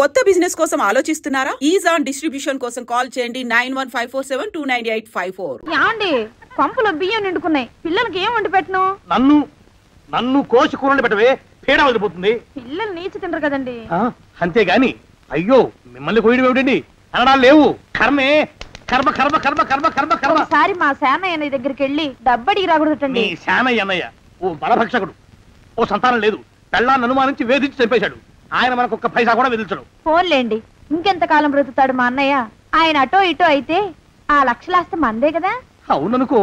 కొత్త బిజినెస్ కోసం ఆలోచిస్తున్నారా? ఈజాన్ డిస్ట్రిబ్యూషన్ కోసం కాల్ చేయండి 9154722984. యాండి పంపులో బియ్యం నిండుకున్నాయి, పిల్లలకి ఏం వండి పెట్టను? నన్ను కోసి కూరలు పెట్టవే, పీడ వదిలిపోతుంది. పిల్లలు నీచి తింటారు కదండి. అంతేగాని అయ్యో మిమ్మల్ని కోయడం ఏమిటండి, అనడాలు లేవు. కర్మే కర్మ కర్మ కర్మ కర్మ కర్మ కర్మ. ఒకసారి మా శానయ్య దగ్గరికి వెళ్ళి డబ్బడికి రాకూడదటండి. మీ శానయ్య అన్నయ్య ఓ బలభక్షకుడు, ఓ సంతానం లేదు, పెళ్ళాన్ని అనుమానించి వేధించి చంపేశాడు. ఆయన మనకు ఒక్క పైసా కూడా విధించడు. ఫోన్లేండి, ఇంకెంత కాలం బ్రతుకుతాడు మా అన్నయ్య? ఆయన అటో ఇటో అయితే ఆ లక్షలాస్తి మందే కదా. అవుననుకో,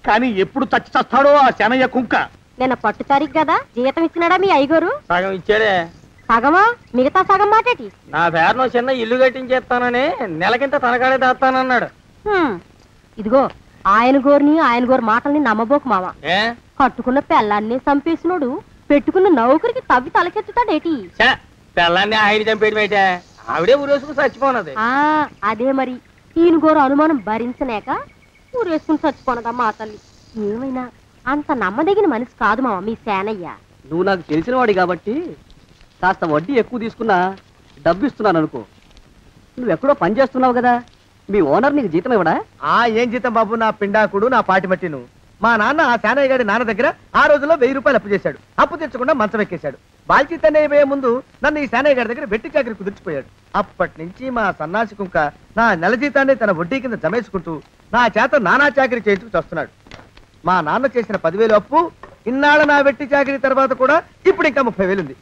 కానీ ఎప్పుడు చచ్చి చస్తాడో ఆ శానయ్య కుంక. నేను పట్టు తారీఖు కదా, జీతం ఇచ్చినాడా మీ అయ్యగారు? సగం ఇచ్చాడే. సగమా? మిగతా సగం మాటేటి? నా పేరును చిన్న ఇల్లు కట్టించేస్తానని నెలకింత తనకాడే దాస్తానన్నాడు. ఇదిగో ఆయన గోరు మాటల్ని నమ్మబోకు మామ. ఏ కట్టుకున్న పెళ్ళాన్ని చంపేసినోడు పెట్టుకున్న నౌకరికి తవ్వి తలకెత్తుతాడేటి? పిల్లాన్ని ఆయన చంపేయడం ఏంటే, ఆవిడే ఊరేసుకుని చచ్చిపోనది. అదే మరి, ఈయన గోరు అనుమానం భరించలేక ఊరేసుకుని చచ్చిపోనదమ్మా ఆ తల్లి. ఏమైనా అంత నమ్మదగిన మనిషి కాదు మామ మీ సేనయ్య. నువ్వు నాకు తెలిసిన వాడి కాబట్టి కాస్త వడ్డీ ఎక్కువ తీసుకున్నా డబ్బు ఇస్తున్నాను అనుకో. నువ్వెక్కడో పని చేస్తున్నావు కదా, మీ ఓనర్ నీకు జీతం ఇవ్వడా? ఏం జీతం బాబు, నా పిండాకుడు నా పాటి మట్టిను. మా నాన్న ఆ శానయ్య గారి నాన్న దగ్గర ఆ రోజుల్లో 1000 రూపాయలు అప్పు చేశాడు. అప్పు తెచ్చకుండా మంచం ఎక్కేశాడు. బాల్చితనే అయిపోయే ముందు నన్ను ఈ శానయ్య గారి దగ్గర వెట్టి చాకరి కుదిర్చిపోయాడు. అప్పటి నుంచి మా సన్నాసి కుంక నా నెల జీతాన్ని తన వడ్డీ కింద జమేసుకుంటూ నా చేత నానా చాకరీ చేయించుకు వస్తున్నాడు. మా నాన్న చేసిన 10,000 అప్పు ఇన్నాళ్ళ నా వెట్టి చాకరీ తర్వాత కూడా ఇప్పుడు ఇంకా 30,000 ఉంది.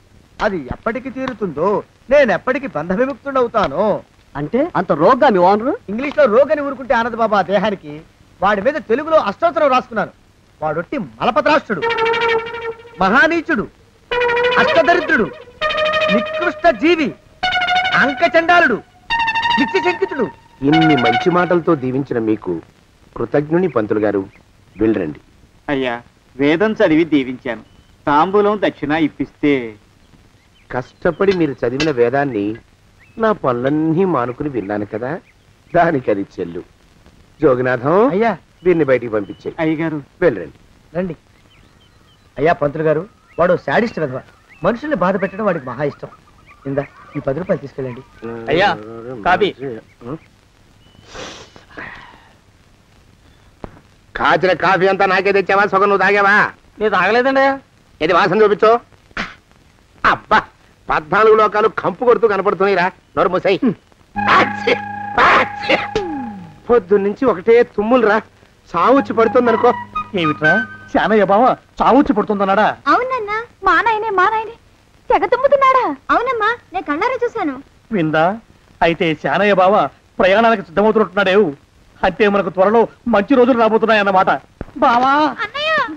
అది ఎప్పటికి తీరుతుందో, నేను ఎప్పటికి బంధ విముక్తుడవుతానో. అంటే అంత రోగ్గా మీ ఓనరు? ఇంగ్లీష్ లో రోగని ఊరుకుంటే ఆనంద్ బాబా ఆ దేహానికి. వాడి మీద తెలుగులో అష్టోత్తరం రాసుకున్నాను. వాడొట్టి మలపత్రాష్ట్రుడు, మహానీచుడు, అష్టదరిద్రుడు, నికృష్ట జీవి, అంకచండాలుడు, నిత్యశంకితుడు. ఇన్ని మంచి మాటలతో దీవించిన మీకు కృతజ్ఞుని పంతులు గారు. వెళ్ళరండి. అయ్యా, వేదం చదివి దీవించాను, తాంబూలం దక్షిణ ఇప్పిస్తే. కష్టపడి మీరు చదివిన వేదాన్ని నా పనులన్నీ మానుకుని విన్నాను కదా, దానికి అది చెల్లు. జోగినాథం, అయ్యా వీరిని బయటికి పంపించాయి. అయ్యగారు వెళ్ళరండి. రండి. అయ్యా పంతులు గారు, వాడు శాడిస్ట్ విధవ. మనుషుల్ని బాధ పెట్టడం వాడికి మహా ఇష్టం. ఇందా ఈ 10 రూపాయలు తీసుకెళ్ళండి. అయ్యా కాపీ. కాచిన కాఫీ అంతా నాకే తెచ్చావా? సగం నువ్వు తాగావా? నేను తాగలేదండి. ఇది వాసన చూపించు. అబ్బా, 14 లోకాలు కంపు కొడుతూ కనపడుతున్నాయిరా. నోరు మూసాయి. పొద్దున్నుంచి ఒకటే తుమ్ములురా, సావుచ్చి పడుతుందనుకో. ఏమిట్రా శానయ్య బావ చావుచ్చి పడుతుందన్నాడా? అవునన్నా, మా నాయనే తెగ తుమ్ముతున్నాడా? అవునమ్మా, నేను కళ్ళారా చూశాను. విందా? అయితే శానయ్య బావ ప్రయాణానికి సిద్ధమవుతున్నట్టున్నాడేవు. అంటే మనకు త్వరలో మంచి రోజులు రాబోతున్నాయన్నమాట. బావా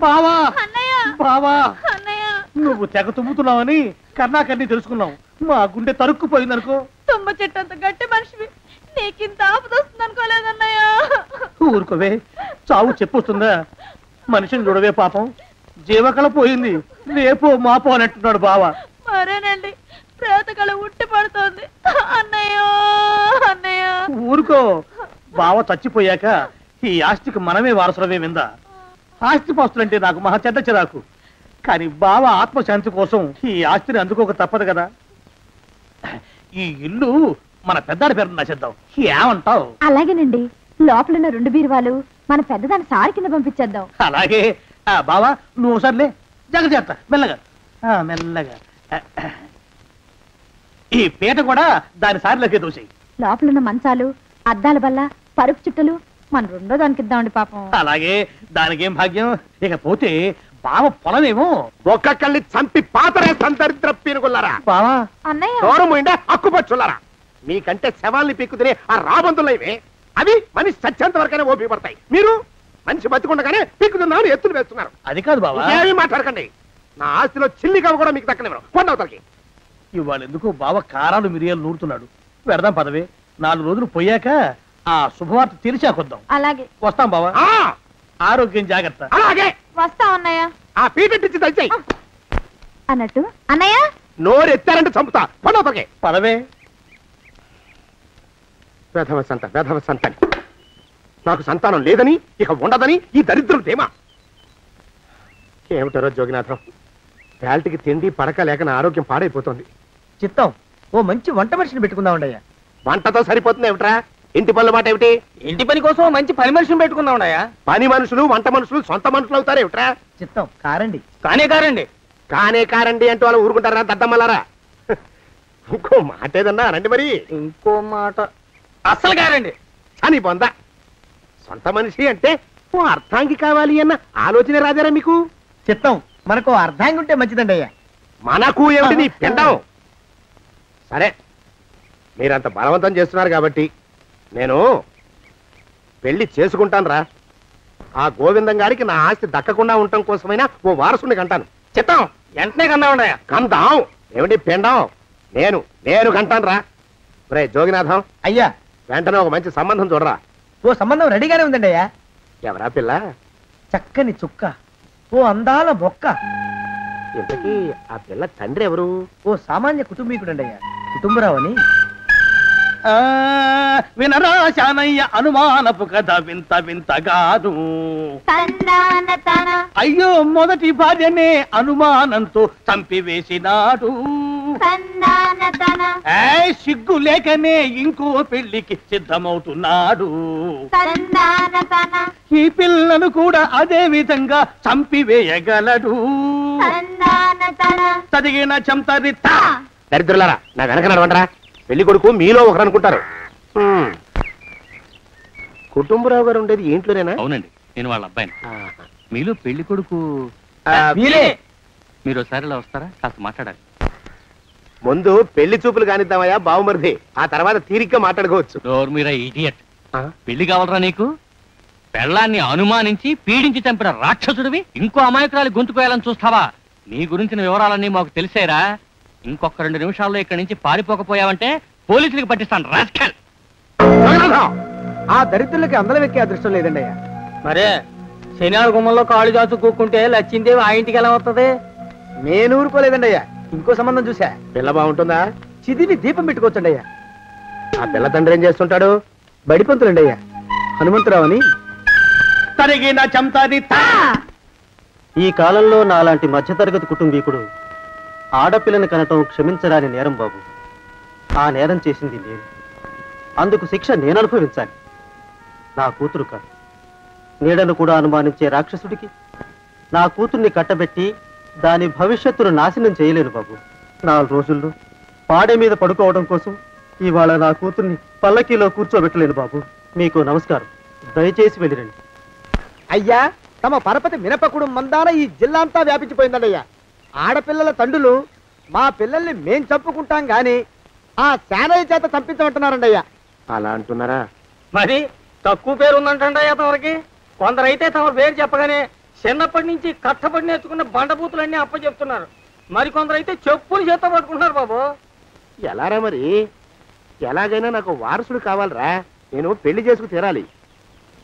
బావా బావా, నువ్వు తెగ తుమ్ముతున్నావని కర్ణాకర్ణి తెలుసుకున్నావు. మా గుండె తరుక్కుపోయిందనుకో. తుమ్మ చెట్టు అంత గట్టి మనిషివి, నీకింత ఆపదొస్తుంది అనుకోలేదన్నయ్య. ఊరుకోవే, చావు చెప్పొస్తుందా? మనిషిని చూడవే పాపం, జీవకళ పోయింది, రేపో మాపో అన్నట్టున్నాడు బావ. మరేనండి, ప్రేతకళ ఉట్టి పడుతోంది అన్నయ్య. ఊరుకో, బావ చచ్చిపోయాక ఈ ఆస్తికి మనమే వారసులమే. విందా? ఆస్తిపాస్తులంటే నాకు మహా చెడ్డ చిరాకు, కానీ బావ ఆత్మశాంతి కోసం ఈ ఆస్తిని అందుకోక తప్పదు కదా. ఈ ఇల్లు మన పెద్దాడి పేరు నచ్చేద్దాం, ఏమంటావు? అలాగేనండి, లోపలున్న 2 బీరువాలు మన పెద్దదాన్ని సారి కింద పంపించేద్దాం. అలాగే. బావా నువ్వు సర్లే, జాగ్రత్త, మెల్లగా మెల్లగా. ఈ పీట కూడా దాని సారిలోకి దూసేయి. లోపలున్న మంచాలు, అద్దాల బల్ల, పరుపు చుట్టలు మన 2వ దానికి ఇద్దామండి పాపం. అలాగే, దానికేం భాగ్యం. ఇకపోతే బావ పొలమేమో ఒక్కొక్కల్ని చంపి పాతరేస్తాను దరిద్ర పీనుకున్నారా. బావా అన్నయ్య, దూరమైందా అక్కుపచ్చులారా. మీకంటే శవాల్ని పీక్కుతినే ఆ రాబందులైవే, అవి మనిషి చచ్చేంత వరకనే ఓపి పడతాయి. మీరు మనిషి బతికుండగానే పీక్కుతున్నామని ఎత్తులు వేస్తున్నారు. అది కాదు బావా, ఏమీ మాట్లాడకండి. నా ఆస్తిలో చిల్లిగా కూడా మీకు దక్కనివ్వరు. కొండవతలకి. ఇవాళ ఎందుకో బావ కారాలు మిరియాలు నూరుతున్నాడు. పెడదాం పదవే, 4 రోజులు పోయాక ఆ శుభవార్త తెలిసాకొద్దాం. అలాగే వస్తాం బావా. ఆరోగ్యం జాగ్రత్త. అలాగే వస్తాం అన్నయ్య. ఆ పీటెట్టించి దయచేయి. అన్నట్టు అన్నయ్య, నోరు ఎత్తారంటే చంపుతా. కొండవతలకి పదవే. వేధవ సంతని. నాకు సంతానం లేదని, ఇక ఉండదని ఈ దరిద్రులు ధీమా. ఏమిటారో జోగినాథం, వేల్టికి తిండి పడక లేక నా ఆరోగ్యం పాడైపోతుంది. చిత్తం ఓ మంచి వంట మనిషిని పెట్టుకుందామండయ్యా. వంటతో సరిపోతుంది ఏమిట్రా? ఇంటి పనుల మాట ఏమిటి? ఇంటి పని కోసం మంచి పని మనిషిని పెట్టుకుందామయ్యా. పని మనుషులు వంట మనుషులు సొంత మనుషులు అవుతారు ఏమిట్రా? చిత్తం కారండి. కానే కారండి అంటూ వాళ్ళు ఊరుకుంటారా దద్దమ్మలారా? ఇంకో మాట ఏదన్నా రండి మరి. ఇంకో మాట అస్సలు కారండి అని పొందా. సొంత మనిషి అంటే ఓ అర్థాంగి కావాలి అన్న ఆలోచన రాజారా మీకు? చిత్తం మనకు అర్ధాంగి ఉంటే మంచిదండి అయ్యా. మనకు ఏమిటి నీ పిండం? సరే మీరంత బలవంతం చేస్తున్నారు కాబట్టి నేను పెళ్లి చేసుకుంటాను రా. ఆ గోవిందం గారికి నా ఆస్తి దక్కకుండా ఉండటం కోసమైనా ఓ వారసుని కంటాను. చిత్తం వెంటనే కన్నావుండయా. కందాం ఏమిటి పిండం? నేను కంటాను రా. రే జోగినాథం, అయ్యా వెంటనే ఒక మంచి సంబంధం చూడరా. ఓ సంబంధం రెడీగానే ఉందండి అయ్యా. ఎవరా పిల్ల? చక్కని చుక్క, ఓ అందాల బొక్క. ఇంతకీ ఆ పిల్ల తండ్రి ఎవరు? ఓ సామాన్య కుటుంబీకుడండి అయ్యా, కుటుంబరావు అని. వినరా శానయ్య అనుమానపు కథ వింత వింతగాదు. అయ్యో మొదటి భార్యనే అనుమానంతో చంపివేసినాడు. సిగ్గు లేకనే ఇంకో పెళ్లికి సిద్ధమవుతున్నాడు. ఈ పిల్లను కూడా అదే విధంగా చంపివేయగలడు. చదివిన చంతరిత. దరిద్రులారా, నా వెనక నడవంటరా. పెళ్లి కొడుకు మీలో ఒకరు అనుకుంటారు. కుటుంబరావు గారు ఉండేది ఏంట్లోనేనా? అవునండి, నేను వాళ్ళ అబ్బాయిని. మీలో పెళ్లి కొడుకు మీరు ఒకసారి ఇలా వస్తారా? కాస్త మాట్లాడాలి. ముందు పెళ్లి చూపులు కానిద్దామయ్యా బావుమరిది, ఆ తర్వాత తీరిగ్గా మాట్లాడుకోవచ్చు. మీరా ఇడియట్. పెళ్లి కావాలరా నీకు? పెళ్ళాన్ని అనుమానించి పీడించి చంపిన రాక్షసుడివి ఇంకో అమాయకురాలి గొంతుకోయాలని చూస్తావా? నీ గురించిన వివరాలన్నీ మాకు తెలిసేరా. ఇంకొక 2 నిమిషాల్లో ఇక్కడి నుంచి పారిపోకపోయావంటే పోలీసులకు పట్టిస్తాను. రాస్కల్. ఆ దరిద్రులకి అందలం ఎక్కే అదృష్టం లేదండి అయ్యా. మరే శనివారం గుమ్మంలో కాళ్ళు చాచు కూకుంటే లచ్చిందేవి ఆ ఇంటికి ఎలా వస్తుంది? నేను ఊరుకోలేదండి అయ్యా. ఇంకో సంబంధం చూసా. పిల్ల బాగుంటుందా? చిదివి దీపం పెట్టుకోవచ్చండి అయ్యా. ఆ పిల్ల తండ్రి ఏం చేస్తుంటాడు? బడిపంతులండి అయ్యా, హనుమంతరావు అని. తరిగిన చంతరిత. ఈ కాలంలో నాలాంటి మధ్యతరగతి కుటుంబీకుడు ఆడపిల్లని కనటం క్షమించరాని నేరం బాబు. ఆ నేరం చేసింది నేను. అందుకు శిక్ష నేను అనుభవించాలి. నా కూతురు కాదు, నీడను కూడా అనుమానించే రాక్షసుడికి నా కూతుర్ని కట్టబెట్టి దాని భవిష్యత్తును నాశనం చేయలేను బాబు. 4 రోజుల్లో పాడే మీద పడుకోవడం కోసం ఇవాళ నా కూతుర్ని పల్లకీలో కూర్చోబెట్టలేను బాబు. మీకు నమస్కారం, దయచేసి వెళ్ళిరండి. అయ్యా, తమ పరపతి మినపకుడు మందాన ఈ జిల్లా అంతా వ్యాపించిపోయిందండి అయ్యా. ఆడపిల్లల తండ్రులు మా పిల్లల్ని మేం చంపుకుంటాం గాని ఆ శానయ్య చేత చంపించమంటున్నారండి అయ్యా. అలా అంటున్నారా? మరి తక్కువ పేరు ఉందంటండి తమరికి. కొందరైతే తమ పేరు చెప్పగానే చిన్నప్పటి నుంచి కట్టబడి నేర్చుకున్న బండబూతులన్నీ అప్పచెప్తున్నారు. మరి కొందరైతే చెప్పులు చేత పట్టుకుంటున్నారు బాబు. ఎలారా మరి? ఎలాగైనా నాకు వారసుడు కావాలరా. నేను పెళ్లి చేసుకు తీరాలి.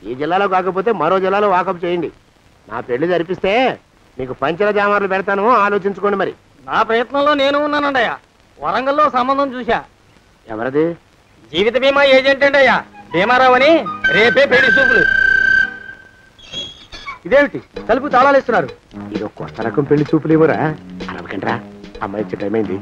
ఈ జిల్లాలో కాకపోతే మరో జిల్లాలో వాకప్ చేయండి. నా పెళ్లి జరిపిస్తే మీకు పంచల జామార్లు పెడతాను, ఆలోచించుకోండి. మరి నా ప్రయత్నంలో నేను ఉన్నానండి. వరంగల్లో సంబంధం చూశా. ఎవరది? జీవిత బీమా ఏజెంట్ అండి అయ్యా, భీమారావు అని. రేపే పెళ్లి చూపులు. ఇదేమిటి తలుపు తాళాలేస్తున్నారు? ఇది కొత్త రకం పెళ్లి చూపులేమోరా. అరవకండ్రా, అమ్మాయి ఇచ్చే టైం అయింది.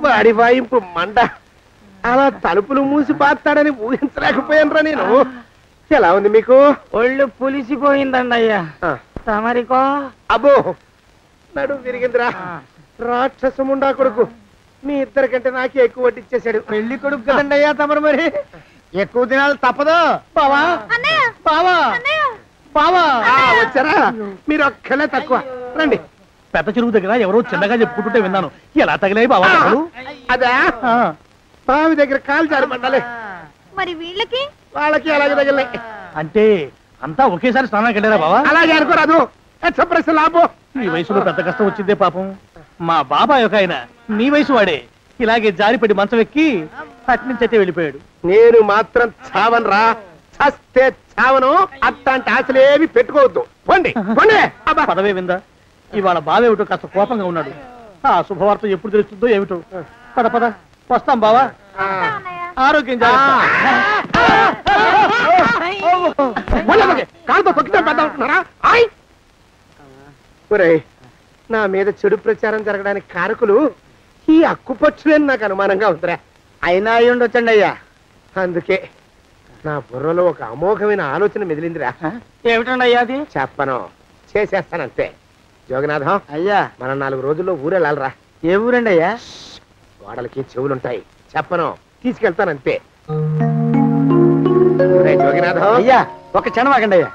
వాడి వాయింపు మండ. అలా తలుపులు మూసి పాతాడని ఊహించలేకపోయానురా నేను. ఎలా ఉంది మీకు? ఒళ్ళు పులిసిపోయిందండి అయ్యా. తమరికో? అబ్బో, నడు విరిగిందిరా. రాక్షసముండా కొడుకు మీ ఇద్దరికంటే నాకే ఎక్కువ వడ్డిచ్చేశాడు. పెళ్లి కొడుకు కదండి అయ్యా తమరు, మరి ఎక్కువ దినాలు తప్పదు. బావా బావా బావా, వచ్చారా? మీరు ఒక్కలే తక్కువ. రండి. పెద్ద చెరువు దగ్గర ఎవరో చిన్నగా చెప్పుకుంటుంటే విన్నాను. ఎలా తగిలాయి బావా? అదే బావి దగ్గర కాలు జారి పడ్డాలే. మరి వీళ్ళకి వాళ్ళకి అలాగే తగిలినాయి. అంటే అంతా ఒకేసారి స్నానానికి వెళ్ళారా బావా? అలాగే అనుకోరాదు. ఎక్స్ప్రెస్ లాభో. ఈ వయసులో పెద్ద కష్టం వచ్చిందే పాపం. మా బాబాయ్ ఒక ఆయన నీ వయసు వాడే ఇలాగే జారిపడి మంచం ఎక్కి అట్నుంచి అయితే వెళ్ళిపోయాడు. నేను మాత్రం చావను రా. చస్తే చావను. అట్లాంటి ఆశలేవి పెట్టుకోవద్దు. పోండి పోండి. పదవే విందా? ఇవాళ బావేమిటో కాస్త కోపంగా ఉన్నాడు. ఆ శుభవార్త ఎప్పుడు తెలుస్తుందో ఏమిటో. పద పద, వస్తాం బావా. ఆరోగ్యం కాలుతో తొక్కితే పెద్దామనుకున్నారా? ఒరేయ్, నా మీద చెడు ప్రచారం జరగడానికి కారకులు ఈ అక్కుపచ్చులని నాకు అనుమానంగా ఉందిరా. అయినా అయి ఉండొచ్చండి అయ్యా. అందుకే నా బుర్రలో ఒక అమోఘమైన ఆలోచన మెదిలిందిరా. ఏమిటండి అయ్యా అది? చెప్పను, చేసేస్తానంతే. జోగనాథం అయ్యా, మనం 4 రోజుల్లో ఊరెళ్ళాలరా. ఏ ఊరండి అయ్యా? గోడలకి చెవులుంటాయి, చెప్పను, తీసుకెళ్తానంతే. జోగినాథం అయ్యా, ఒక క్షణం ఆగండి అయ్యా.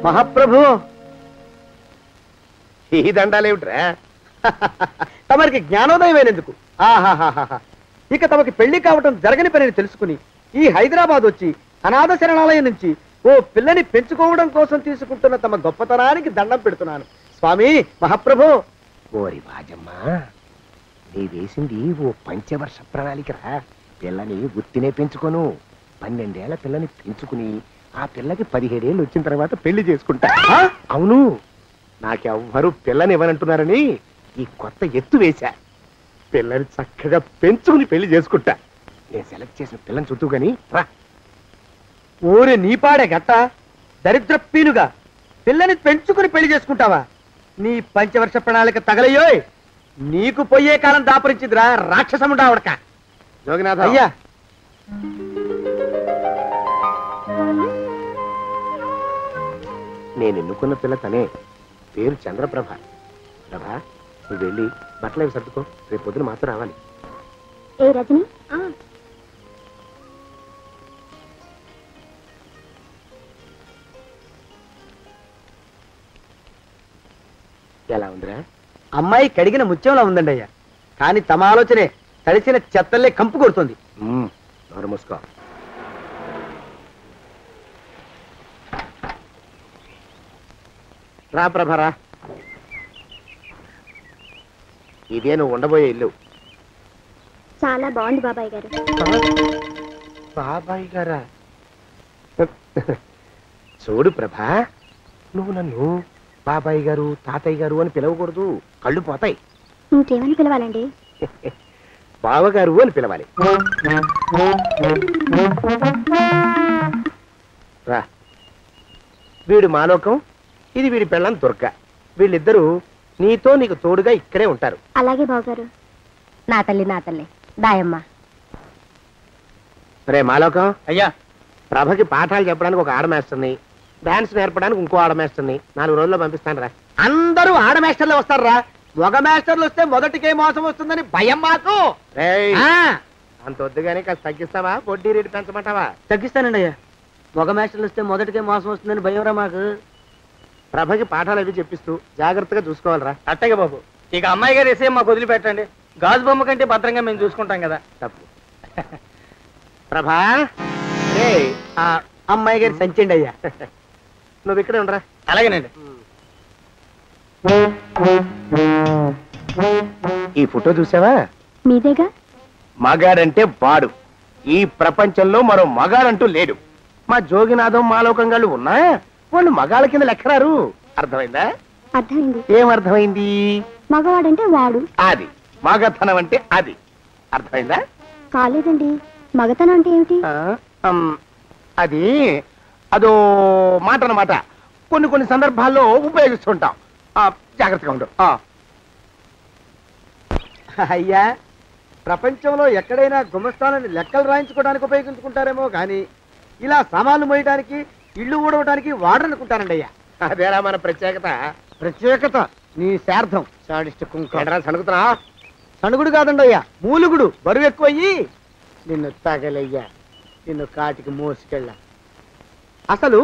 మహాప్రభు, ఈ దండాలేమిట్రా? తమరికి జ్ఞానోదయం అయినందుకు ఆహాహాహా. ఇక తమకి పెళ్లి కావటం జరగని పనిని తెలుసుకుని ఈ హైదరాబాద్ వచ్చి అనాథ శరణాలయం నుంచి ఓ పిల్లని పెంచుకోవడం కోసం తీసుకుంటున్న తమ గొప్పతనానికి దండం పెడుతున్నాను స్వామి. మహాప్రభు. ఓరి బాజమ్మా, నీ వేసింది ఓ పంచవర్ష ప్రణాళికరా. పిల్లని గుర్తినే పెంచుకోను, 12 ఏళ్ల పిల్లని పెంచుకుని ఆ పిల్లకి 17 ఏళ్ళు వచ్చిన తర్వాత పెళ్లి చేసుకుంటా. అవును, నాకెవ్వరూ పిల్లని ఇవ్వనంటున్నారని ఈ కొత్త ఎత్తు వేశా. పిల్లని చక్కగా పెంచుకుని పెళ్లి చేసుకుంటా. నేను సెలెక్ట్ చేసిన పిల్లని చుట్టూ గాని రా. ఊరి నీపాడే గట్ట దరిద్ర పీనుగా పిల్లని పెంచుకుని పెళ్లి చేసుకుంటావా? నీ పంచవర్ష ప్రణాళిక తగలయ్యోయ్. నీకు పోయే కాలం దాపరించిందిరా రాక్షసముడా ఉడక. జోగినాథ అయ్యా, నేను ఎన్నుకున్న పిల్ల తనే, పేరు చంద్రప్రభ. ప్రభ, నువ్వు వెళ్ళి బట్టలు అవి సర్దుకో, రేపు పొద్దున మాతో రావాలి. ఏ రజని, ఎలా ఉందిరా? అమ్మాయి కడిగిన ముత్యంలా ఉందండి అయ్యా. కానీ తమ ఆలోచనే తడిసిన చెత్తల్లే కంపు కొడుతుంది. నోరు మూసుకో. రా ప్రభరా, ఇదే నువ్వు ఉండబోయే ఇల్లు. చాలా బాగుంది బాబాయ్ గారు. బాబాయ్ గారా? చూడు ప్రభా, నువ్వు నన్ను బాబాయ్ గారు తాతయ్య గారు అని పిలవకూడదు, కళ్ళు పోతాయి. ఇంకేమని పిలవాలండి? బావగారు అని పిలవాలి. రా, వీడు మాలోకం, ఇది వీడి పెళ్ళాం దుర్గ. వీళ్ళిద్దరూ నీతో నీకు తోడుగా ఇక్కడే ఉంటారు. అలాగే బావగారు. నా తల్లి నా తల్లి దాయమ్మ. రే మాలోకం, అయ్యా, ప్రభకి పాఠాలు చెప్పడానికి ఒక ఆడమేస్టర్ని, డాన్స్ నేర్పడానికి ఇంకో ఆడమేస్టర్ని 4 రోజుల్లో పంపిస్తాను రా. అందరూ ఆడ మాస్టర్లు వస్తారా? మగ మాస్టర్లు వస్తే మొదటికే మోసం వస్తుందని భయం మాకు. అంత వద్దుగానే కాస్త తగ్గిస్తావా? వడ్డీ రేటు పెంచమంటావా? తగ్గిస్తానండి అయ్యా. మగ మాస్టర్లు వస్తే మొదటికే మోసం వస్తుందని భయం రా మాకు. ప్రభకి పాఠాలు అవి చెప్పిస్తూ జాగ్రత్తగా చూసుకోవాలరా. అట్టగే బాబు. ఇక అమ్మాయి గారు వేసే మాకు వదిలిపెట్టండి. గాజు బొమ్మ కంటే భద్రంగా మేము చూసుకుంటాం కదా. తప్పు. ప్రభా, రే ఆ అమ్మాయి గారి సంచండి అయ్యా. నువ్వు ఇక్కడే ఉండరా. అలాగేనండి. ఈ ఫోటో చూసావా? మీదేగా. మగాడంటే వాడు. ఈ ప్రపంచంలో మరో మగాడంటూ లేడు. మా జోగినాథం మాలోకంగాళ్ళు ఉన్నా వాళ్ళు మగాళ్ళ కింద లెక్కరారు. అర్థమైందా? అర్థమైంది. ఏం అర్థమైంది? మగవాడంటే వాడు. అది మగతనం అంటే అది. అర్థమైందా? కాలేదండి. మగతనం అంటే ఏమిటి? అది అదో మాట అన్నమాట. కొన్ని సందర్భాల్లో ఉపయోగిస్తుంటాం. జాగ్రత్తగా ఉండు. అయ్యా, ప్రపంచంలో ఎక్కడైనా గుమస్థానాన్ని లెక్కలు రాయించుకోవడానికి ఉపయోగించుకుంటారేమో కానీ ఇలా సామాన్లు మోయడానికి, ఇల్లు ఊడవడానికి వాడరనుకుంటారండి అయ్యా. అదేరా మన ప్రత్యేకత. ప్రత్యేకత నీ శార్థం. సాడిస్ట్ కుంక. సణుకుతున్నా? సణుగుడు కాదండి అయ్యా, మూలుగుడు. బరువు ఎక్కువయ్యి నిన్ను తగలయ్యా, నిన్ను కాటికి మోసుకెళ్ళ. అసలు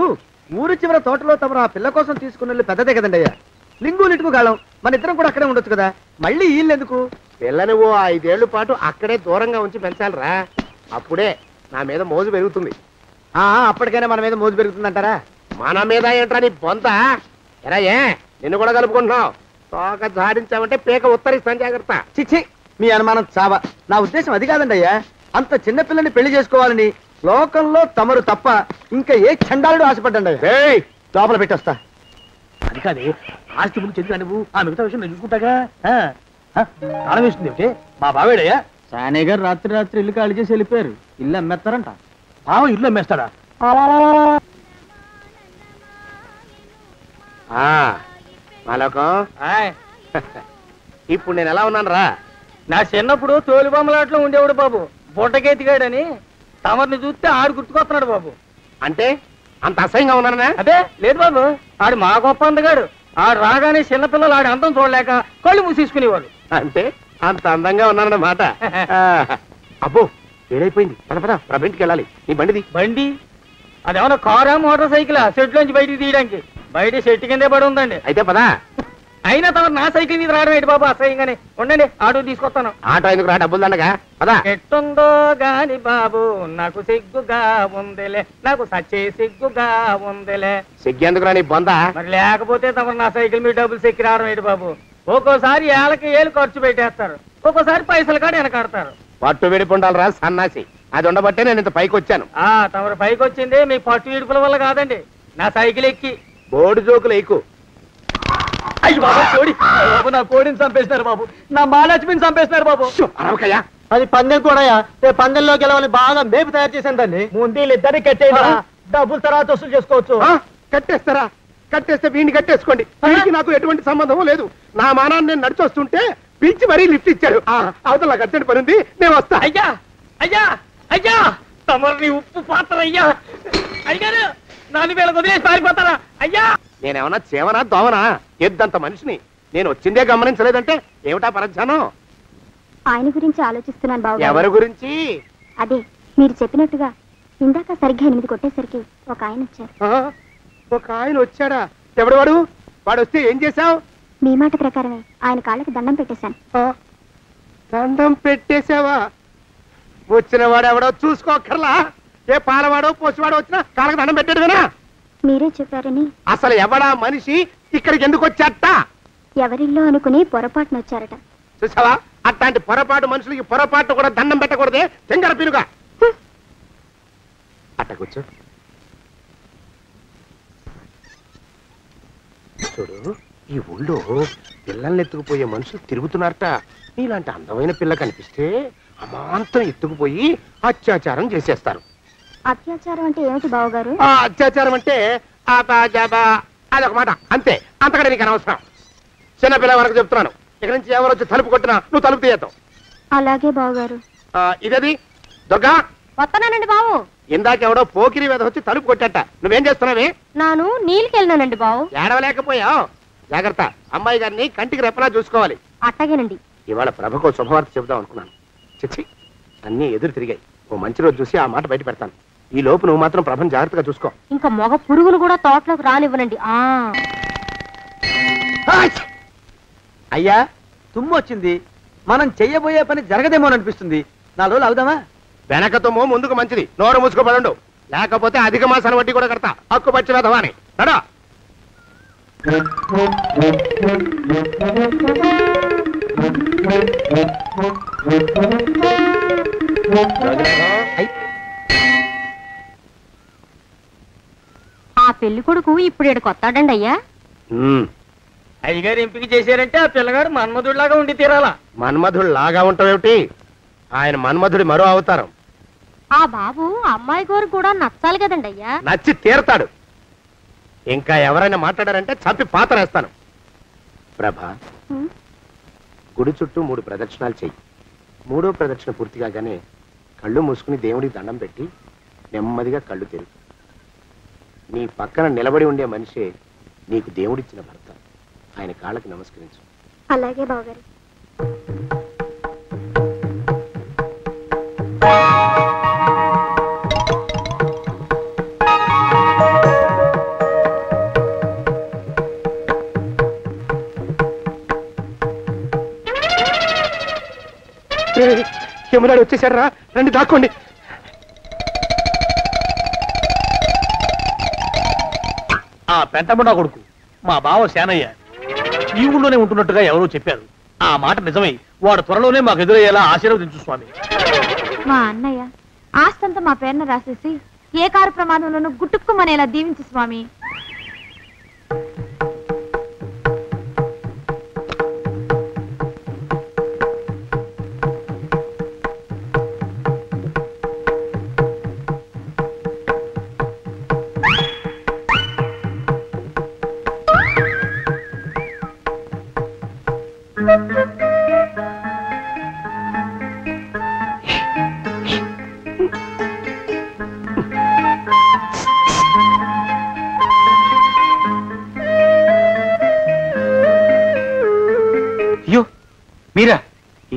ఊరు చివర తోటలో తమరు ఆ పిల్ల కోసం తీసుకున్న పెద్దదే కదండి అయ్యా. లింగు లిటుకు గాలం. మన ఇద్దరం కూడా అక్కడే ఉండొచ్చు కదా. మళ్ళీ వీళ్ళు ఎందుకు? పిల్లని ఓ 5 ఏళ్ల పాటు అక్కడే దూరంగా ఉంచి పెంచాలిరా. అప్పుడే నా మీద మోజు పెరుగుతుంది. అప్పటికైనా మన మీద మోజు పెరుగుతుందంటారా? మన మీద ఏంట్రా నీ బొంత? ఎరా, ఏ నిన్ను కూడా కలుపుకుంటున్నావు? తోక జాడించావంటే పీక ఉత్తరిస్తాను, జాగ్రత్త. చిచ్చి, మీ అనుమానం చావా. నా ఉద్దేశం అది కాదండి అయ్యా. అంత చిన్న పిల్లని పెళ్లి చేసుకోవాలని లోకంలో తమరు తప్ప ఇంకా ఏ చండాలుడు ఆశపడ్డండి అయ్యా. లోపల పెట్టొస్తా. అది కాదే, ఆస్తి ముందు చెందుగా నువ్వు, ఆ మిగతా విషయం నేను చూసుకుంటాగా. తాళం వేస్తుంది ఏమిటి? మా బావేడయ్యా? సానే గారు రాత్రి రాత్రి ఇల్లు ఖాళీ చేసి వెళ్ళిపోయారు. ఇల్లు అమ్మేస్తారంట. బావ ఇల్లు అమ్మేస్తాడా? మాలోకం ఇప్పుడు నేను ఎలా ఉన్నాను రా? నా చిన్నప్పుడు తోలు బొమ్మలాట్లో ఉండేవాడు బాబు, బుట్టకెత్తిగాడని. తమరిని చూస్తే ఆడు గుర్తుకొస్తున్నాడు బాబు. అంటే అంత అసహ్యంగా ఉన్నానా? అదే లేదు బాబు, ఆడు మా గొప్ప అందగాడు. ఆడు రాగానే చిన్నపిల్లలు ఆడి అందం చూడలేక కళ్ళు మూసేసుకునేవాడు. అంటే అంత అందంగా ఉన్నానన్నమాట. అబ్బో ఏడైపోయింది, పద పద ప్రభింటికి వెళ్ళాలి. నీ బండిది. బండి అదేమన్నా కారా మోటార్ సైకిల్ షెడ్ లోంచి బయటికి తీయడానికి? బయట షెట్ కిందే పడి ఉందండి. అయితే పదా. అయినా తమ నా సైకిల్ మీద రావడం ఏంటి బాబు అసహ్యంగానే. ఉండండి ఆటో తీసుకొస్తాను. ఆటో ఎందుకు రా, డబ్బులు దండగా పదా. ఎట్టుందో గాని బాబు నాకు సిగ్గుగా ఉందిలే, నాకు సచ్చే సిగ్గుగా ఉందిలే. సిగ్గెందుకు రా నీ బొంద? మరి లేకపోతే తమ నా సైకిల్ మీద డబ్బులు సెక్కి రావడం ఏంటి బాబు? ఒక్కోసారి ఏళ్ళకి ఏళ్ళు ఖర్చు పెట్టేస్తారు, ఒక్కోసారి పైసలు కాడ వెనకాడతారు. పట్టు విడిపుండాలి రా సన్నాసి. అది ఉండబట్టే నేను ఇంత పైకి వచ్చాను. తమరు పైకి వచ్చింది మీ పట్టు విడుపుల వల్ల కాదండి, నా సైకిల్ ఎక్కి. బోర్డు జోకులు ఎక్కువ. అయ్యి బాబు కోడి, బాబు నా కోడిని చంపేసినారు బాబు, నా మహాలక్ష్మిని చంపేసినారు బాబు. అరవకయ్యా. అది పందెం కూడా పందెంలో గెలవని బాగా మేపు తయారు చేశాను దాన్ని. ముందు వీళ్ళిద్దరిని కట్టేయండి, డబ్బులు తర్వాత వసూలు చేసుకోవచ్చు. కట్టేస్తారా? కట్టేస్తే వీడిని కట్టేసుకోండి. వీడికి నాకు ఎటువంటి సంబంధం లేదు. నా మానాన్ని నేను నడిచొస్తుంటే పిలిచి మరీ లిఫ్ట్ ఇచ్చాడు. అవతల నాకు అర్జెంట్ పని ఉంది, నేను వస్తా. అయ్యా అయ్యా అయ్యా, తమరిని ఉప్పు పాత్ర అయ్యా. అయ్యారు 4000 వదిలేసి పారిపోతారా అయ్యా? నేనేమన్నా చేవనా దోవనా? ఎద్దంత మనిషిని. నేను వచ్చిందే గమనించలేదంటే ఏమిటా పరధ్యానం? ఆయన గురించి ఆలోచిస్తున్నాను బాబు. ఎవరి గురించి? అదే మీరు చెప్పినట్టుగా ఇందాక సరిగ్గా 8 కొట్టేసరికి ఒక ఆయన వచ్చారు. ఒక ఆయన వచ్చాడా? ఎవడు వాడు? వాడు వస్తే ఏం చేశావు? మీ మాట ప్రకారమే ఆయన కాళ్ళకి దండం పెట్టేశాను. దండం పెట్టేశావా? వచ్చిన వాడు ఎవడో చూసుకోకర్లా. ఏ పాలవాడో పోసివాడో వచ్చినా కాళ్ళకి దండం పెట్టాడువేనా? మీరే చెప్పారని. అసలు ఎవడా మనిషి? ఇక్కడికి ఎందుకు వచ్చాట? ఎవరిల్లో అనుకుని పొరపాటున వచ్చారట. చూసావా, అట్లాంటి పొరపాటు మనుషులకి పొరపాటు కూడా దండం పెట్టకూడదే. తెంగర పినుగా అట్ట కూర్చో. చూడు, ఈ ఊళ్ళో పిల్లల్ని ఎత్తుకుపోయే మనుషులు తిరుగుతున్నారట. నీలాంటి అందమైన పిల్ల కనిపిస్తే అమాంతం ఎత్తుకుపోయి అత్యాచారం చేసేస్తారు. అత్యాచారం అంటే ఏమిటి బావగారు? అత్యాచారం అంటే అదొక మాట అంతే, అంతకంటే నీకు అనవసరం. చిన్నపిల్ల వరకు చెప్తున్నాను. ఇక్కడి నుంచి ఎవరు వచ్చి తలుపు కొట్టినా నువ్వు తలుపు తీయతావు. అలాగే బావగారు. ఇదేది దుర్గా? వస్తున్నానండి బావు. ఇందాకెవడో పోకిరి మీద వచ్చి తలుపు కొట్టట. నువ్వేం చేస్తున్నావే? నాను నీళ్ళకెళ్ళినానండి బావు. ఏడవలేకపోయావు. జాగ్రత్త, అమ్మాయి గారిని కంటికి రెప్పలా చూసుకోవాలి. అట్టగేనండి. ఇవాళ ప్రభకు శుభవార్త చెబుదాం అనుకున్నాను. చిచ్చి, అన్నీ ఎదురు తిరిగాయి. ఓ మంచి రోజు చూసి ఆ మాట బయట పెడతాను. ఈ లోపు నువ్వు మాత్రం ప్రభను జాగ్రత్తగా చూసుకో. ఇంకా మగ పురుగులు కూడా తోటలోకి రానివ్వనండి. అయ్యా తుమ్ము వచ్చింది, మనం చెయ్యబోయే పని జరగదేమో అనిపిస్తుంది. 4 రోజులు అవుదామా? వెనకతమో ముందుకు మంచిది. నోరు మూసుకోబడండు, లేకపోతే అధిక మాసాల వడ్డీ కూడా కడతా. హక్కు పచ్చి వేదవాని నడా. ఆ పెళ్లి కొడుకు ఇప్పుడు ఇక్కడికి వస్తాడండి అయ్యా. అయ్యగారు ఎంపిక చేశారంటే ఆ పిల్లగాడు మన్మధుడిలాగా ఉండి తీరాలా. మన్మధుడు లాగా ఉంటావేమిటి? ఆయన మన్మధుడి మరో అవతారం. ఆ బాబు అమ్మాయి గారు కూడా నచ్చాలి కదండి అయ్యా. నచ్చి తీరతాడు. ఇంకా ఎవరైనా మాట్లాడారంటే చంపి పాతరేస్తాను. ప్రభా, గుడి చుట్టూ 3 ప్రదక్షిణాలు చెయ్యి. 3వ ప్రదక్షిణ పూర్తి కాగానే కళ్ళు మూసుకుని దేవుడికి దండం పెట్టి నెమ్మదిగా కళ్ళు తెరుగు. నీ పక్కన నిలబడి ఉండే మనిషే నీకు దేవుడిచ్చిన భర్త. ఆయన కాళ్ళకి నమస్కరించు. అలాగే బావగారు. యమునాడు వచ్చేసాడు రా, రండి దాక్కోండి. ఆ పెంటముడా కొడుకు మా బావ శానయ్య ఈ ఊళ్ళోనే ఉంటున్నట్టుగా ఎవరో చెప్పారు. ఆ మాట నిజమై వాడు త్వరలోనే మాకు ఎదురయ్యేలా ఆశీర్వదించు స్వామి. మా అన్నయ్య ఆస్తంతా మా పేరున రాసేసి ఏ కారు ప్రమాదంలోనూ గుట్టుక్కుమనేలా దీవించు స్వామి.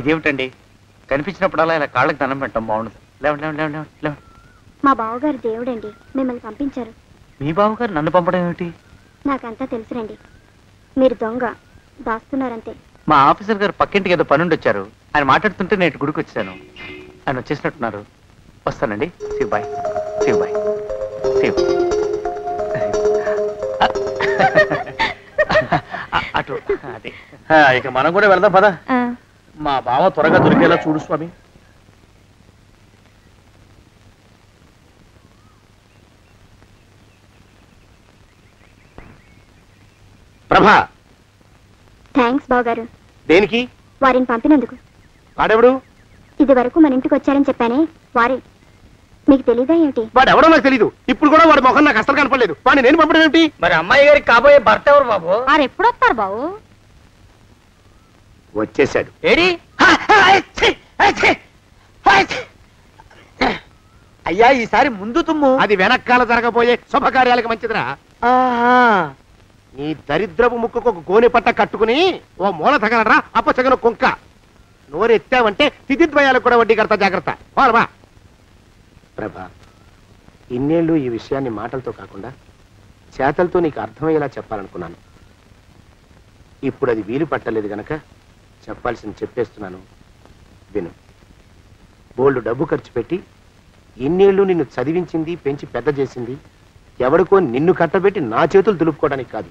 ఇదేమిటండి కనిపించినప్పుడల్లా ఇలా కాళ్ళకి దండం పెట్టడం బాగుండదు. లేవండి లేవండి లేవండి లేవండి. మా బావగారు దేవుడండి, మిమ్మల్ని పంపించారు. మీ బావగారు నన్ను పంపడం ఏమిటి? నాకంతా తెలుసురండి. మీరు దొంగ దాస్తున్నారంతే. మా ఆఫీసర్ గారు పక్కింటికి ఏదో పనుండి వచ్చారు. ఆయన మాట్లాడుతుంటే నేను గుడికి వచ్చాను. ఆయన వచ్చేసినట్టున్నారు. వస్తానండి. బాయ్. బాయ్. అటు అదే. ఇక మనం కూడా వెళ్దాం పద. మా బావ త్వరగా దొరికేలా చూడు స్వామి. ప్రభా, థ్యాంక్స్ బావగారు. దేనికి? వారిని పంపినందుకు. వాడెవడు? ఇది వరకు మన ఇంటికి వచ్చారని చెప్పానే వారే. మీకు తెలీదా ఏమిటి? వాడెవడో నాకు తెలీదు. ఇప్పుడు కూడా వాడి మొహం నాకు అసలు కనపడలేదు. వాడిని నేను పంపడం ఏమిటి? మరి అమ్మాయి గారికి కాబోయే భర్త ఎవరు బాబు? వారు ఎప్పుడు వస్తారు బాబు? వచ్చేసాడు. ఏడి? అయ్యా, ఈసారి ముందు తుమ్ము. అది వెనకాల జరగబోయే శుభకార్యాలకు మంచిదిరా. నీ దరిద్రపు ముక్కుకు ఒక గోనె పట్ట కట్టుకుని ఓ మూల తగలరా అప్పచగన కుంక. నోరెత్తావంటే తిథిద్వయాలకు కూడా వడ్డీ కడతా, జాగ్రత్త. పోరమా ప్రభా, ఇన్నేళ్ళు ఈ విషయాన్ని మాటలతో కాకుండా చేతలతో నీకు అర్థమయ్యేలా చెప్పాలనుకున్నాను. ఇప్పుడు అది వీలు పట్టలేదు గనక చెప్పాల్సింది చెప్పేస్తున్నాను. విను. బోల్డు డబ్బు ఖర్చు పెట్టి ఇన్నేళ్ళు నిన్ను చదివించింది, పెంచి పెద్ద చేసింది ఎవడికో నిన్ను కట్టబెట్టి నా చేతులు దులుపుకోవడానికి కాదు.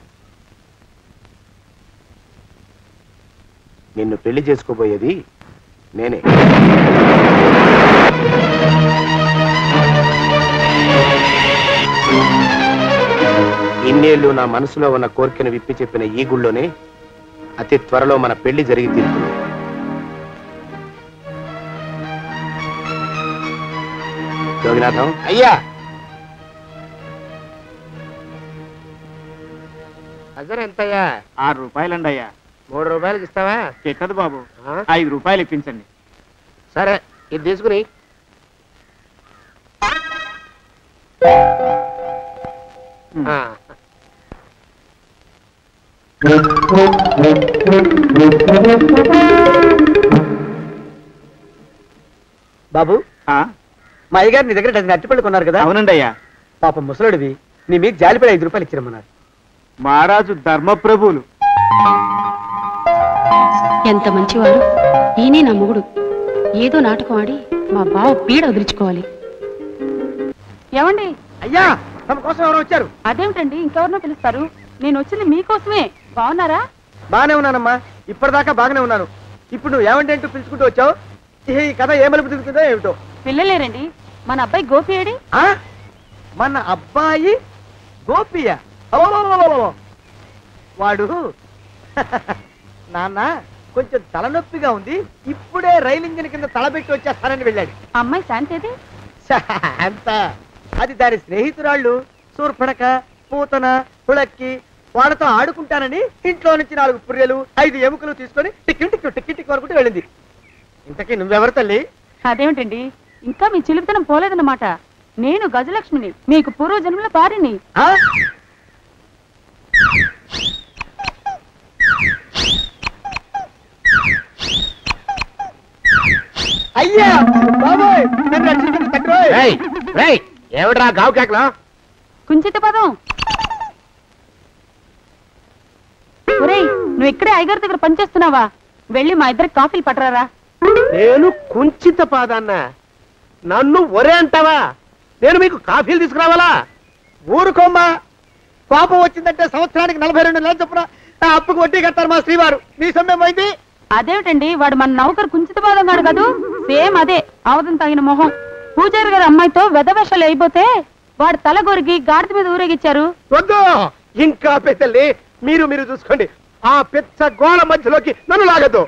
నిన్ను పెళ్లి చేసుకోబోయేది నేనే. ఇన్నేళ్ళు నా మనసులో ఉన్న కోరికను విప్పి చెప్పిన ఈ గుళ్ళోనే అతి త్వరలో మన పెళ్లి జరిగి తీరుతుంది. యోగినాథం అయ్యా, అజర్ ఎంతయ్యా? 6 రూపాయలండి అయ్యా. 3 రూపాయలకి ఇస్తావా? ఎక్కదు బాబు, 5 రూపాయలు ఇప్పించండి. సరే, ఇది తీసుకుని. బాబు, మా అయ్యగారు నీ దగ్గర డజన్ అరటిపళ్ళు కొన్నారు కదా? అవునండి అయ్యా. పాప ముసలుడివి, నీ మీకు జాలిపడి 5 రూపాయలు ఇచ్చిరమ్మన్నారు. మహారాజు ధర్మప్రభువులు. ఎంత మంచివారు. ఈయనే నా మొగుడు. ఏదో నాటకం ఆడి మా బావ పీడ వదిలించుకోవాలి. ఏమండి? అయ్యా, తమ కోసం ఎవరో వచ్చారు. అదేమిటండి, ఇంకెవరినో పిలుస్తారు? నేను వచ్చింది మీకోసమే. బాగున్నారా? బాగానే ఉన్నానమ్మా, ఇప్పటిదాకా బాగానే ఉన్నాను. ఇప్పుడు నువ్వు ఏమంటే అంటూ పిలుచుకుంటూ వచ్చావు. ఈ కథ ఏ మలుపు తిరుగుతుందో ఏమిటో. పిల్లలేరండి. మన అబ్బాయి గోపి ఏడి? మన అబ్బాయి గోపియా? వాడు నాన్న కొంచెం తలనొప్పిగా ఉంది, ఇప్పుడే రైలు ఇంజిన్ కింద తలబెట్టి వచ్చేస్తానని వెళ్ళాడు. అమ్మాయి శాంతేది? శాంత అది దాని స్నేహితురాళ్ళు సూర్పడక, పూతన, పుళక్కి. వాళ్ళతో ఆడుకుంటానని ఇంట్లో నుంచి 4 పుర్రెలు 5 ఎముకలు తీసుకొని టిక్కి టిక్కి టిక్కి టిక్కి వరకు వెళ్ళింది. ఇంతకీ నువ్వెవరు తల్లి? అదేమిటండి, ఇంకా మీ చిలుపుతనం పోలేదన్నమాట. నేను గజలక్ష్మిని, మీకు పూర్వజన్మల భార్యని. అయ్యా బాబోయ్, ఏమిట్రా గావు కేకలో? కుంచిత పదం. ఒరేయ్, నువ్వు ఇక్కడే అయ్యగారి దగ్గర పనిచేస్తున్నావా? వెళ్ళి మా ఇద్దరికి కాఫీలు పట్టరారా. నేను కుంచిత పాదాన్న, నన్ను ఒరే అంటావా? నేను మీకు కాఫీలు తీసుకురావాలా? ఊరుకోమ్మా, కోపం వచ్చిందంటే సంవత్సరానికి 42 నెలలు చొప్పున అప్పుకు వడ్డీ కట్టారు మా శ్రీవారు. నీ సొమ్మేం పోయింది? అదేమిటండి, వాడు మన నౌకరు కుంచిత పాదం గాడు కదూ. సేమ్ అదే, ఆవదం తాగిన మొహం. పూజారి గారి అమ్మాయితో వెధవేషాలు అయిపోతే వాడు తల గొరిగి గాడిద మీద ఊరేగిచ్చారు. వద్దు, ఇంకా పెద్దల్ని మీరు చూసుకోండి. ఆ పెద్ద గోళ మధ్యలోకి నన్ను లాగద్దు.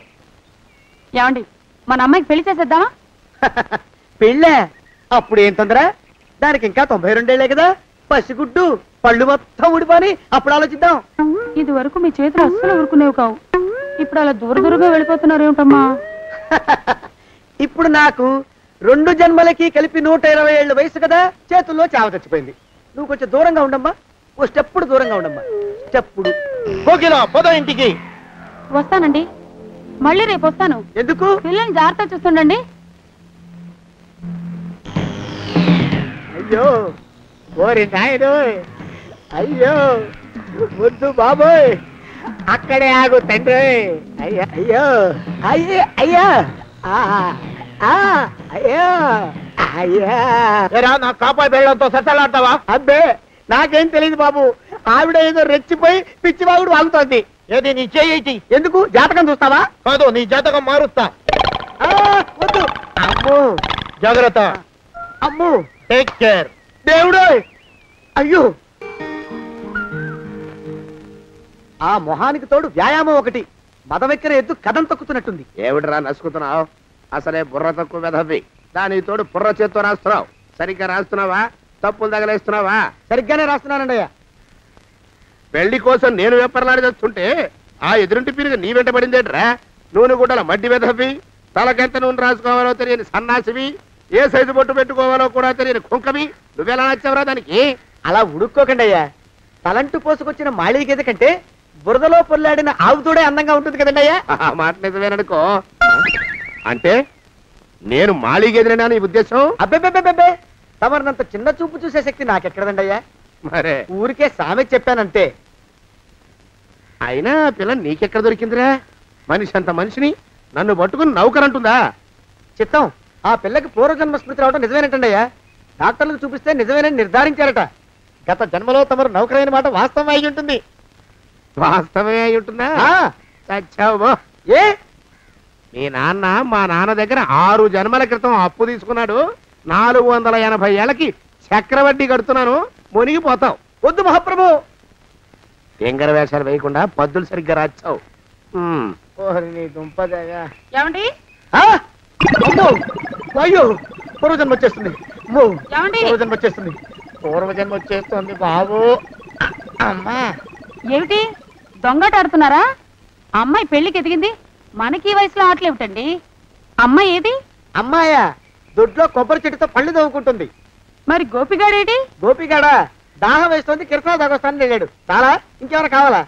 ఏమండి, మన అమ్మాయికి పెళ్లి చేసేద్దామా? పెళ్ళే? అప్పుడు ఏం తొందర? దానికి ఇంకా 92 కదా. పసిగుడ్డు పళ్ళు మొత్తం ఊడిపోని అప్పుడు ఆలోచిద్దాం. ఇది వరకు మీ చేతులు అస్సలు ఊరుకునేవి కావు. ఇప్పుడు అలా దూరంగా వెళ్ళిపోతున్నారు ఏమిటమ్మా? ఇప్పుడు నాకు 2 జన్మలకి కలిపి 120 ఏళ్ళ వయసు కదా. చేతుల్లో చావ చచ్చిపోయింది. నువ్వు కొంచెం దూరంగా ఉండమ్మా. ఓ స్టెప్పుడు దూరంగా ఉండమ్మా. స్టెప్పుడు. పోదో ఇంటికి వస్తానండి. మళ్ళీ రేపు వస్తాను. ఎందుకు? పిల్లల్ని జాగ్రత్త చూస్తుండండి. అయ్యో ఓరి నాయుడు, అయ్యో ముద్దు బాబోయ్, అక్కడే ఆగు తండ్రి. అయ్యో అయ్యో అయ్యో అయ్యో అయ్యో అయ్యా, నా కాపాయి బెళ్ళంతో సత్తలాడతావా? అబ్బే నాకేం తెలియదు బాబు, ఆవిడ ఏదో రెచ్చిపోయి పిచ్చివాగుడు వాగుతోంది. ఏది నీ చేయి? ఎందుకు? జాతకం చూస్తావా? కాదు, నీ జాతకం మారుస్తా. వద్దు. అమ్మో జాగ్రత్త. అమ్మో టేక్ కేర్. దేవుడు, అయ్యో ఆ మొహానికి తోడు వ్యాయామం ఒకటి, మదవెక్కర ఎద్దు కథం తొక్కుతున్నట్టుంది. ఏమిటిరా నసుకుతున్నావు? అసలే బుర్ర తక్కువ వెధవి, దాని తోడు బుర్ర చేత్తో రాస్తున్నావు. సరిగ్గా రాస్తున్నావా? తప్పులు తగలేస్తున్నావా? సరిగ్గానే రాస్తున్నానండయ్యా. పెళ్లి కోసం నేను వెప్పర్లాడి చేస్తుంటే ఆ ఎదురింటి పీరుగా నీ వెంట పడిందేట్రా? నూనె గుడ్డల మడ్డి వెధవి, తలకెంత నూనె రాసుకోవాలో తెలియని సన్నాసివి, ఏ సైజు బొట్టు పెట్టుకోవాలో కూడా తెలియని కుంకవి, నువ్వెలా నచ్చావురా దానికి? అలా ఉడుక్కోకండి అయ్యా. తలంటు పోసుకొచ్చిన మాళీ గేదె కంటే బురదలో పొల్లాడిన ఆవుతోడే అందంగా ఉంటుంది కదండి అయ్యా. ఆ మాట నిజమేననుకో. అంటే నేను మాళీగెదిరినా నీ ఉద్దేశం? అబ్బెబ్బెబ్బెబ్బే, తమరినంత చిన్న చూపు చూసే శక్తి నాకెక్కడదండి అయ్యా. మరే ఊరికే సామె చెప్పానంతే. అయినా పిల్ల నీకెక్కడ దొరికిందిరా? మనిషి అంత మనిషిని నన్ను పట్టుకుని నౌకరంటుందా? చిత్తం, ఆ పిల్లకి పూర్వజన్మ స్మృతి రావడం నిజమేనటండి అయ్యా. డాక్టర్లకు చూపిస్తే నిజమేనని నిర్ధారించారట. గత జన్మలో తమరు నౌకరైన మాట వాస్తవం అయి ఉంటుంది. వాస్తవమే అయి ఉంటుందా? చచ్చావు. ఏ మీ నాన్న మా నాన్న దగ్గర 6 జన్మల క్రితం అప్పు తీసుకున్నాడు. 480 ఏళ్ళకి చక్రవడ్డీ కడుతున్నాను, మునిగిపోతావు. వద్దు మహాప్రభు. ఎంగర వేషాలు వేయకుండా పద్దులు సరిగ్గా రాచావు. నీ దుంపదగా. ఏమండి? అమ్మో అయ్యో, పూర్వజన్మ వచ్చేస్తుంది. ఏమండి? పూర్వజన్మ వచ్చేస్తుంది. పూర్వజన్మ వచ్చేస్తుంది బాబు. అమ్మా ఏమిటి దొంగట ఆడుతున్నారా? అమ్మాయి పెళ్లికి ఎదిగింది, మనకి ఈ వయసులో ఆటలేమిటండి? అమ్మాయి ఏది? అమ్మాయా దొడ్లో కొబ్బరి చెట్టుతో పళ్ళు తవ్వుకుంటుంది. మరి గోపిగాడేటి? గోపిగాడ దాహం వేస్తుంది, కిరసా దాగొస్తానని వెళ్ళాడు. చాలా ఇంకెవరు కావాలా?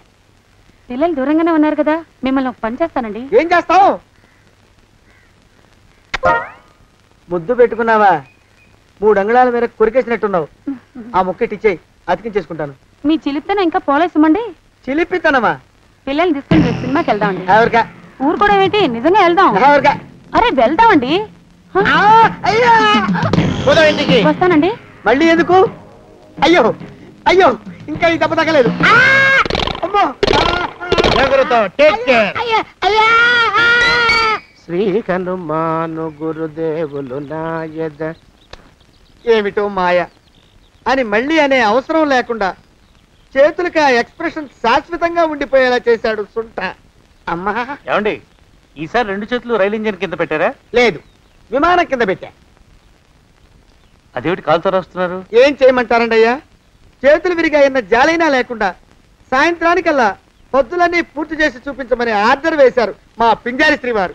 పిల్లలు దూరంగానే ఉన్నారు కదా, మిమ్మల్ని ఒక పని చేస్తానండి. ఏం చేస్తావు? ముద్దు పెట్టుకున్నావా? 3 అంగుళాల మేర కొరికేసినట్టున్నావు. ఆ ముక్కటిచ్చేయి, అతికించేసుకుంటాను. మీ చిలిపితనం ఇంకా పోలేసమండి. చిలిపితనమా? పిల్లల్ని తీసుకుని రేపు సినిమాకి వెళ్దామండి. ఎవరికా? ఊరు కూడా ఏంటి, నిజంగా వెళ్దాం. ఎవరికా? అరే వెళ్దామండి. వస్తానండి. మళ్ళీ ఎందుకు? అయ్యో అయ్యో, ఇంకా ఈ దెబ్బ తగ్గలేదు. శ్రీ హనుమాను గురుదేవులు నాయద. ఏమిటో మాయ అని మళ్ళీ అనే అవసరం లేకుండా చేతులకి ఆ ఎక్స్ప్రెషన్ శాశ్వతంగా ఉండిపోయేలా చేశాడు సుంట. అమ్మా ఏమండి, ఈసారి 2 చేతులు రైలు ఇంజిన్ కింద పెట్టారా? లేదు, విమానం కింద పెట్టా. అదేమిటి కాలుతో రాస్తున్నారు? ఏం చేయమంటారండి అయ్యా? చేతులు విరిగాయన్న జాలైనా లేకుండా సాయంత్రానికల్లా పొద్దులన్నీ పూర్తి చేసి చూపించమని ఆర్డర్ వేశారు మా పింజారి శ్రీ వారు.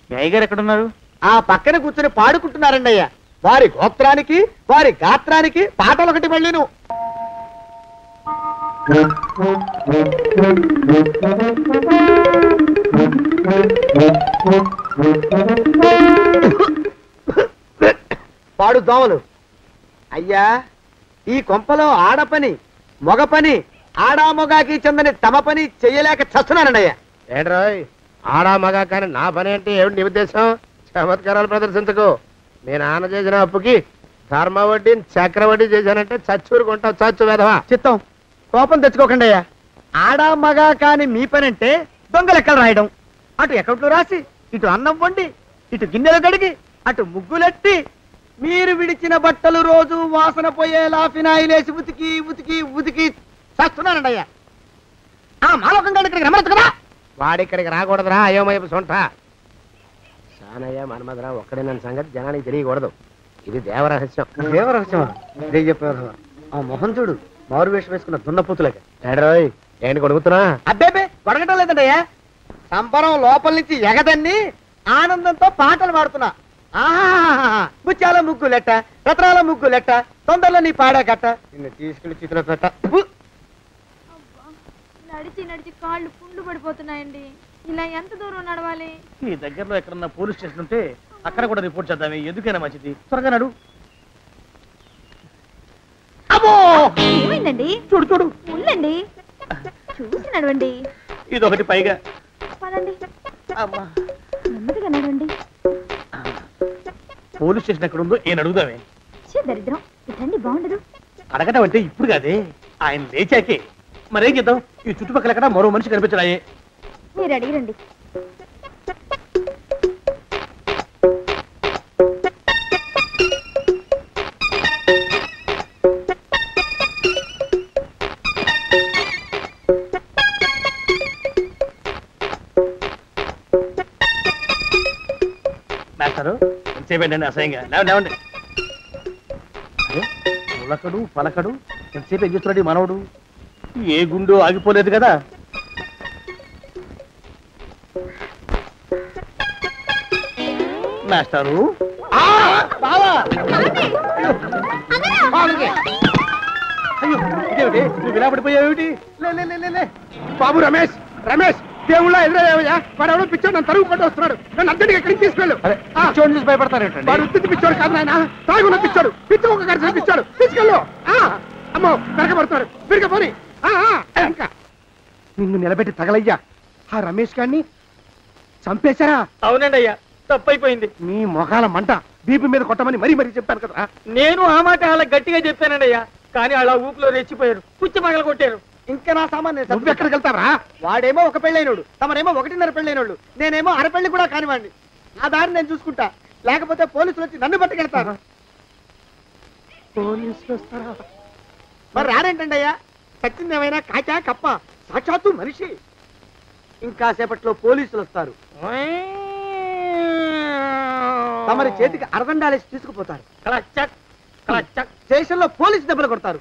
మీ అయ్యగారు ఎక్కడున్నారు? ఆ పక్కన కూర్చొని పాడుకుంటున్నారండి అయ్యా. వారి గోత్రానికి వారి గాత్రానికి పాటలు ఒకటి మళ్ళీను. పాడు దోమలు. అయ్యా, ఈ కొంపలో ఆడ పని మొగ పని, ఆడా మొగాకి చెందని తమ పని చెయ్యలేక చస్తున్నానండి అయ్యా. ఏంట్రోయ్, ఆడా మగా కానీ నా పని అంటే ఏమిటి నీ ఉద్దేశం? చమత్కారాలు ప్రదర్శించకు. మీ నాన్న చేసిన అప్పుకి ధర్మ వడ్డీని చక్రవడ్డీ చేశానంటే చచ్చూరుకుంటావు. చచ్చు వేధవా. చిత్తం, కోపం తెచ్చుకోకండి అయ్యా. ఆడా మగా కాని మీ పని అంటే దొంగ లెక్కలు రాయడం. అటు అకౌంట్లో రాసి, ఇటు అన్నం వండి, ఇటు గిన్నెలు కడిగి, అటు ముగ్గులెట్టి, మీరు విడిచిన బట్టలు రోజు వాసన పోయేలా ఫినాయిలేసి ఉతికి ఉతికి ఉతికి చేస్తున్నానండి అయ్యా. ఆ మాలోకం గారు ఇక్కడికి రమ్మచ్చు కదా. వాడిక్కడికి రాకూడదురా అయోమయపు సొంట. సానయ్య మన్మధరా ఒక్కడే నన్ను సంగతి జనానికి తెలియకూడదు. ఇది దేవరహస్యం. దేవరహస్యమా? చెప్పారు. ఆ మొహం చూడు, మారు వేషం వేసుకున్న దున్నపోతులకి. ఏడ్రోయ్, ఏంటి కొడుకుతున్నా? అబ్బేబే కొడగటం లేదండయ్యా. సంబరం లోపల నుంచి ఎగదన్ని ఆనందంతో పాటలు పాడుతున్నా. ఆహా, ముత్యాల ముగ్గు లెట్ట, రత్నాల ముగ్గు లెట్ట, తొందరలో నీ పాడా కట్ట, నిన్ను తీసుకెళ్లి చేతిలో పెట్ట. నడిచి నడిచి కాళ్ళు పుండు పడిపోతున్నాయండి. ఇలా ఎంత దూరం నడవాలి? ఈ దగ్గరలో ఎక్కడన్నా పోలీస్ స్టేషన్ ఉంటే అక్కడ కూడా రిపోర్ట్ చేద్దామే, ఎందుకైనా మంచిది. త్వరగా నడు. ఏమైందండి? చూడు చూడు, ఉండండి, చూసి నడవండి. ఇదొకటి పైగా. పదండి, నెమ్మదిగా నడవండి. పోలీస్ స్టేషన్ ఎక్కడ ఉందో ఏం అడుగుదామే. దరిద్రం, ఇటండి బాగుండదు. అడగటం అంటే ఇప్పుడు కాదే, ఆయన లేచాకే. మరేం చేద్దాం, ఈ చుట్టుపక్కల ఎక్కడ మరో మనిషి కనిపించడాయే. మీరు అడిగిరండి. మాస్టారు ఎంతసేపండి అసహ్యంగా? లేవండి లేవండి. అదే పులకడు పలకడు, ఎంతసేపు ఏం చేస్తున్నాడు ఈ మనవడు? ఏ గుండు ఆగిపోలేదు కదా. మాస్టారు అయ్యో ఇదేమిటి, నువ్వు ఇలా పడిపోయావేమిటి? బాబు రమేష్, రమేష్ దేవుళ్ళ ఎదురయ్యా, వాడు ఎవడో పిచ్చోడు నన్ను తరుగు కొట్టి వస్తున్నాడు. నన్ను అర్జెంట్గా ఎక్కడికి తీసుకెళ్ళు. పిచ్చోడు చూసి భయపడతారేంటండి? వాడు ఉత్తి పిచ్చోడు కాదు నాయన, తాగున్న పిచ్చోడు, పిచ్చి ఒక కలిసి పిచ్చాడు. తీసుకెళ్ళు. అమ్మో వెనకబడుతున్నాడు, విరిగా పోని. ఇంకా నిన్ను నిలబెట్టి తగలయ్యా. ఆ రమేష్ గారిని చంపేశారా? అవునండి అయ్యా, తప్పైపోయింది. మీ మొఖాల మంట, బీపీ మీద కొట్టమని మరీ మరీ చెప్పాను కదా. నేను ఆ మాట అలా గట్టిగా చెప్పానండి అయ్యా, కానీ అలా ఊపిలో రెచ్చిపోయారు, పుచ్చి పగల కొట్టారు. ఇంకా నా సామాన్ నువ్వు ఎక్కడికి వెళ్తావా? వాడేమో ఒక పెళ్ళైనోడు, తమరేమో 1.5 పెళ్ళైనోళ్ళు, నేనేమో అరపెళ్ళి కూడా కానివ్వండి. ఆ దారి నేను చూసుకుంటా, లేకపోతే పోలీసులు వచ్చి నన్ను పట్టుకెళ్తారు. పోలీసులు వస్తారా? మరి రారేంటండి అయ్యా, చచ్చింది ఏమైనా కాచా కప్ప, సాక్షాత్తు మనిషి. ఇంకా సేపట్లో పోలీసులు వస్తారు, తమరి చేతికి అరదండాలేసి తీసుకుపోతారు. స్టేషన్ లో పోలీసు దెబ్బలు కొడతారు,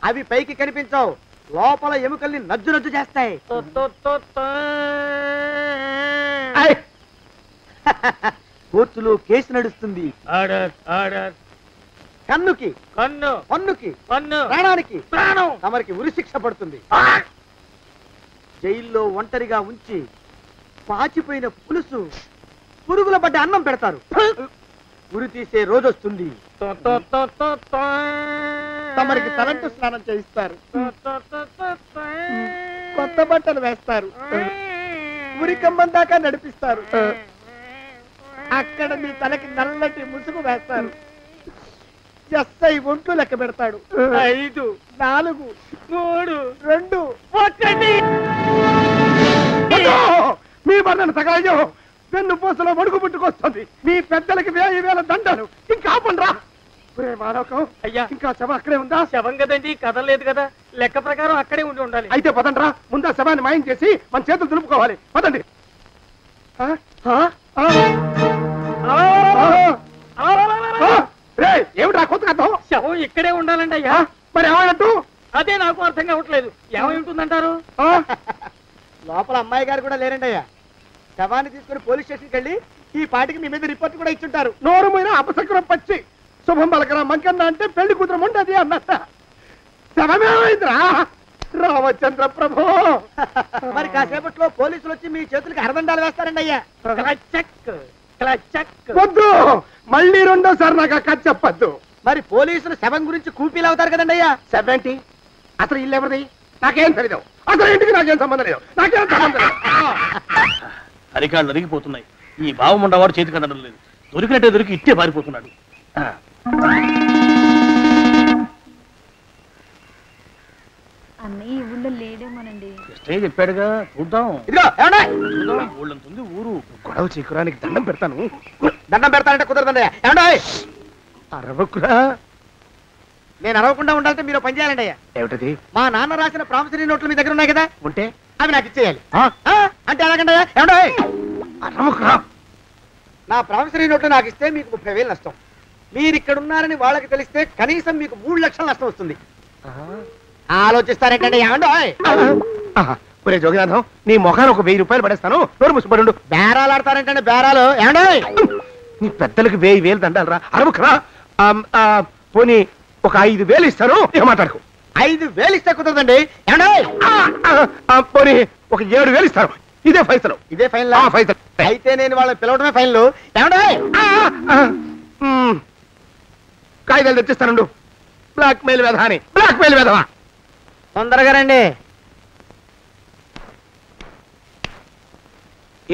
అవి పైకి కనిపించవు, లోపల ఎముకల్ని నజ్జు నజ్జు చేస్తాయి. కోర్టులో కేసు నడుస్తుంది. కన్నుకి కన్ను, పన్నుకి పన్ను, ప్రాణానికి ప్రాణం. తమరికి ఉరి శిక్ష పడుతుంది. జైల్లో ఒంటరిగా ఉంచి పాచిపోయిన పులుసు, పురుగుల పడ్డ అన్నం పెడతారు. ఉరి తీసే రోజు వస్తుంది. తమరికి తలంటు స్నానం చేయిస్తారు, కొత్త బట్టలు వేస్తారు, ఉరి కంబం దాకా నడిపిస్తారు. అక్కడ మీ తలకి నల్లటి ముసుగు వేస్తారు. ఎస్ఐ ఒంట్లు లెక్క పెడతాడు. 5 4 3 2 1. మీ బంధన తగలయ్యో, పెన్ను పూసలో మడుగు పుట్టుకొస్తుంది. మీ పెద్దలకి 1000 దండలు. ఇంకా ఆపండ్రా. మానవకం అయ్యా, ఇంకా శవం అక్కడే ఉందా? శవం కదండి, కదలేదు కదా, లెక్క ప్రకారం అక్కడే ఉండి ఉండాలి. అయితే పదండ్రా, ముందా శవాన్ని మాయం చేసి మన చేతులు దులుపుకోవాలి. పదండి. ఏమిటా కొత్త కథం? శవం ఇక్కడే ఉండాలండి అయ్యా. మరి ఏమైనట్టు? అదే నాకు అర్థం కావట్లేదు, ఏమై ఉంటుందంటారు? లోపల అమ్మాయి గారు కూడా లేరండి అయ్యా. శవాన్ని తీసుకుని పోలీస్ స్టేషన్కి వెళ్ళి ఈ పాటికి మీ మీద రిపోర్ట్ కూడా ఇచ్చుంటారు. నోరు మీద అపశకునం పచ్చి శుభం పలకరా మంకన్న అంటే పెళ్లి కూతురు ఉండదు అన్నట్ట. శవమేమైందిరా రామచంద్ర ప్రభు. మరి కాసేపట్లో పోలీసులు వచ్చి మీ చేతులకి అరదండాలు వేస్తారండి అయ్యా. వద్దు, మళ్ళీ రెండోసారి నాకు ఆ కథ చెప్పద్దు. మరి పోలీసులు శవం గురించి కూపీలు అవుతారు కదండి అయ్యా. సెవెంటీ అసలు ఇల్లు ఎవరిది? నాకేం తెలీదు. అసలు ఇంటికి నాకేం సంబంధం లేదు, నాకేం సంబంధం లేదు. అరికాళ్ళు అరిగిపోతున్నాయి. ఈ బావముండవాడు చేతికి అందడం లేదు, దొరికినట్టే దొరికి ఇట్టే పారిపోతున్నాడు. అన్నయ్య ఈ ఊళ్ళో లేడేమోనండి. స్టేజ్ చెప్పాడుగా, చూద్దాం. ఊళ్ళంతుంది ఊరు. గొడవ చీకురానికి దండం పెడతాను. దండం పెడతానంటే కుదరదండి. ఏమండి అరవకురా. నేను అరవకుండా ఉండాలంటే మీరు పని చేయాలండి అయ్యా. ఏమిటది? మా నాన్న రాసిన ప్రామిసరీ నోట్లు మీ దగ్గర ఉన్నాయి కదా, ఉంటే అవి నాకు ఇచ్చేయాలి. అంటే ఎలాగండి అయ్యా? ఏమండి అరవకురా. నా ప్రామిసరీ నోట్లు నాకు ఇస్తే మీకు 30,000 నష్టం. మీరు ఇక్కడ ఉన్నారని వాళ్ళకి తెలిస్తే కనీసం మీకు 3 లక్షల నష్టం వస్తుంది. ఆలోచిస్తారేంటండి? ఏమండి ఒరే జోగినాథం, నీ మొఖాన్ని ఒక 1000 రూపాయలు పడేస్తాను. నోరు ముసుపడు. బేరాలు ఆడతారేంటండి? బేరాలు ఏమండి? నీ పెద్దలకు 1000 దండాలరా. అరవకురా. పోనీ ఒక 5,000 ఇస్తాను, మాట్లాడుకో. 5,000 ఇస్తే కుదరదండి. ఏమండి? పోనీ ఒక 7,000 ఇస్తారు. ఇదే ఫైసలు. ఇదే ఫైన్ ఫైసలు. అయితే నేను వాళ్ళని పిలవడమే ఫైన్లు. కాగితాలు తెచ్చిస్తాను. బ్లాక్ మెయిల్ వెధవా అని. బ్లాక్ మెయిల్ వెధవా. తొందరగా రండి.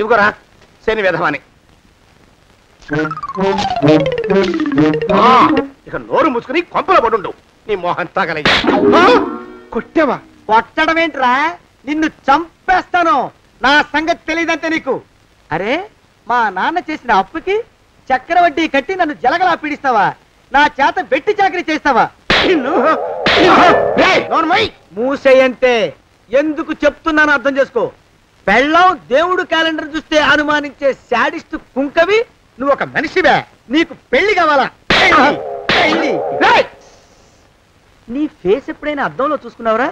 ఇవ్వరా శని వెధవాని. ఇక నోరు మూసుకుని కొంపలో పడుండు. నీ మోహన్ తాగలయ్యా. కొట్టావా? కొట్టడం ఏంట్రా? నిన్ను చంపేస్తాను. నా సంగతి తెలియదంటే నీకు. అరే మా నాన్న చేసిన అప్పుకి చక్రవడ్డీ కట్టి నన్ను జలగలా పీడిస్తావా? నా చేత వెట్టి చాకరీ చేస్తావా? మూసేయంతే. ఎందుకు చెప్తున్నాను అర్థం చేసుకో. పెళ్ళం దేవుడు క్యాలెండర్ చూస్తే అనుమానించే శాడిస్ట్ కుంకవి నువ్వు ఒక మనిషివే. నీకు పెళ్లి కావాలా? పెళ్లి. నీ ఫేస్ ఎప్పుడైనా అద్దంలో చూసుకున్నావురా?